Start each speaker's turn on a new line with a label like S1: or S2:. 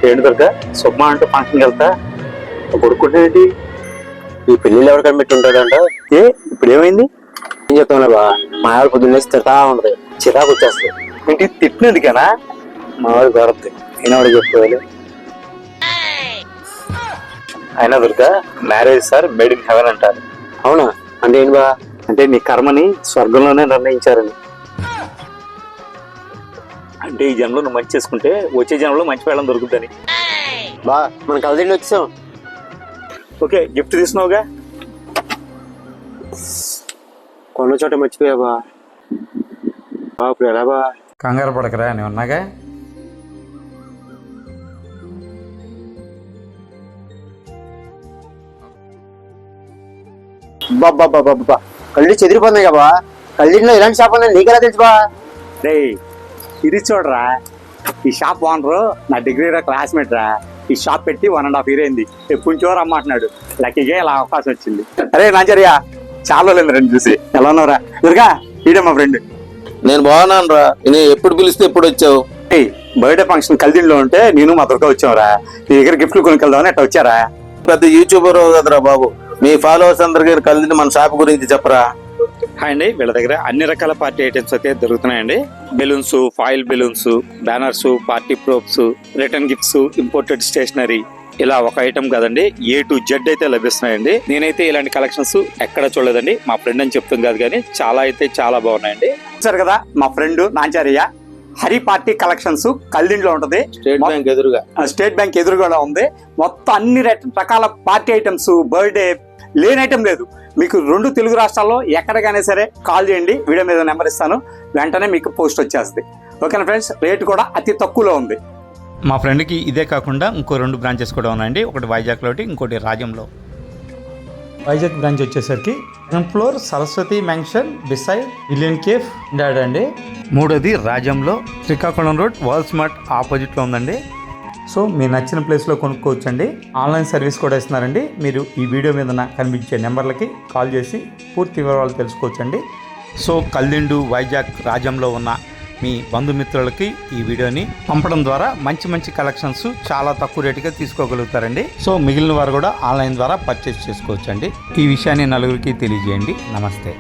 S1: ఏంటి దొరక సుబ్బా అంటూ ఫంక్షన్కి వెళ్తా కొడుకుంటేంటి
S2: ఈ పెళ్లిళ్ళు ఎవరు కనిపెట్టి ఉంటాడంట.
S1: ఏ ఇప్పుడు ఏమైంది?
S2: ఏం చెప్తాను బా, మా ఆవిడ పొద్దున్నే తిడతా ఉంటది, చిరాకు వచ్చేస్తుంది.
S1: ఇంటికి తిట్టినందుకేనా? మా వాడు దొరకదు ఈనాడు చెప్పుకోవాలి. అయినా దొరక marriage sir made in heaven అంటారు.
S2: అవునా? అంటే ఏంటి బా?
S1: అంటే నీ కర్మని స్వర్గంలోనే నిర్ణయించారని. అంటే ఈ జన్మలో నువ్వు మంచి చేసుకుంటే వచ్చే జన్మలో మంచి వెళ్ళడం దొరుకుతుందని.
S2: బా మనం కలదండి వచ్చాం.
S1: ఓకే గిఫ్ట్ తీసుకున్నావుగా?
S2: కొన్న చోట మర్చిపోయా బా. ఇప్పుడు ఎలా బా?
S3: కంగారు పడకరా, నేను ఉన్నాగా.
S2: బాబా కళ్ళు చెదిరిపోతున్నాయి కదా. కళ్ళింట్లో ఇలాంటి షాప్ ఉందని నీకెలా తెలుసు బా?
S1: రే ఇది చూడరా, ఈ షాప్ ఓనరు నా డిగ్రీలో క్లాస్మేట్ రా. ఈ షాప్ పెట్టి 1.5 year అయింది. ఎప్పుడు రమ్మంటున్నాడు. లక్కీగా ఇలా అవకాశం వచ్చింది. అరే నాంజరియా, చాలా లేదు రెండు చూసి. ఎలా ఉన్నావురా? దుర్గా ఈడే మా ఫ్రెండ్.
S4: నేను బాగున్నాను రా. నేను ఎప్పుడు పిలిస్తే ఎప్పుడు వచ్చావు?
S1: బర్త్డే ఫంక్షన్ కలిదింట్లో ఉంటే నేను మా దుర్గా వచ్చావురా. నీ దగ్గర గిఫ్ట్లు కొనుక్కెళ్దామని అట్లా వచ్చారా.
S4: పెద్ద యూట్యూబర్ కదరా బాబు. మీ ఫాలోవర్స్ అందరికీ కలిసి మన షాప్ గురించి చెప్పరా.
S1: హాయ్ అండి, వీళ్ళ దగ్గర అన్ని రకాల పార్టీ ఐటమ్స్ అయితే దొరుకుతున్నాయండి. Balloons, foil balloons, banners, party props, return gifts, imported stationery, ఇలా ఒక ఐటమ్ కదండి A to Z అయితే లభిస్తున్నాయండి. నేనైతే ఇలాంటి కలెక్షన్స్ ఎక్కడ చూడలేదండి. మా ఫ్రెండ్ అని చెప్తాం కాదు కానీ చాలా అయితే చాలా బాగున్నాయండి. చూసారు కదా మా friend Nancharaiah. Hari party collections కల్దింట్లో ఉంటది. స్టేట్ బ్యాంక్ ఎదురుగా ఉంది. మొత్తం అన్ని రకాల పార్టీ ఐటమ్స్, బర్త్డే లేని ఐటమ్ లేదు. మీకు 2 తెలుగు రాష్ట్రాల్లో ఎక్కడికైనా సరే కాల్ చేయండి. వీడియో మీద నెంబర్ ఇస్తాను, వెంటనే మీకు పోస్ట్ వచ్చేస్తుంది. ఓకేనా ఫ్రెండ్స్? రేటు కూడా అతి తక్కువలో ఉంది.
S3: మా ఫ్రెండ్కి ఇదే కాకుండా ఇంకో 2 బ్రాంచెస్ కూడా ఉన్నాయండి. ఒకటి వైజాగ్లో, ఇంకోటి రాజంలో. వైజాగ్ బ్రాంచ్ వచ్చేసరికి 2th floor Saraswati mansion beside Ilion cafe dad అండి. 3వది రాజంలో శ్రీకాకుళం రోడ్ వరల్డ్ స్మార్ట్ ఆపోజిట్లో ఉందండి. సో మీరు నచ్చిన ప్లేస్లో కొనుక్కోవచ్చండి. ఆన్లైన్ సర్వీస్ కూడా ఇస్తున్నారండి. మీరు ఈ వీడియో మీద కనిపించే నెంబర్లకి కాల్ చేసి పూర్తి వివరాలు తెలుసుకోవచ్చండి. సో కల్దిండు, వైజాగ్, రాజంలో ఉన్న మీ బంధుమిత్రులకి ఈ వీడియోని పంపడం ద్వారా మంచి మంచి కలెక్షన్స్ చాలా తక్కువ రేటుగా తీసుకోగలుగుతారండి. సో మిగిలిన వారు కూడా ఆన్లైన్ ద్వారా పర్చేస్ చేసుకోవచ్చండి. ఈ విషయాన్ని నలుగురికి తెలియజేయండి. నమస్తే.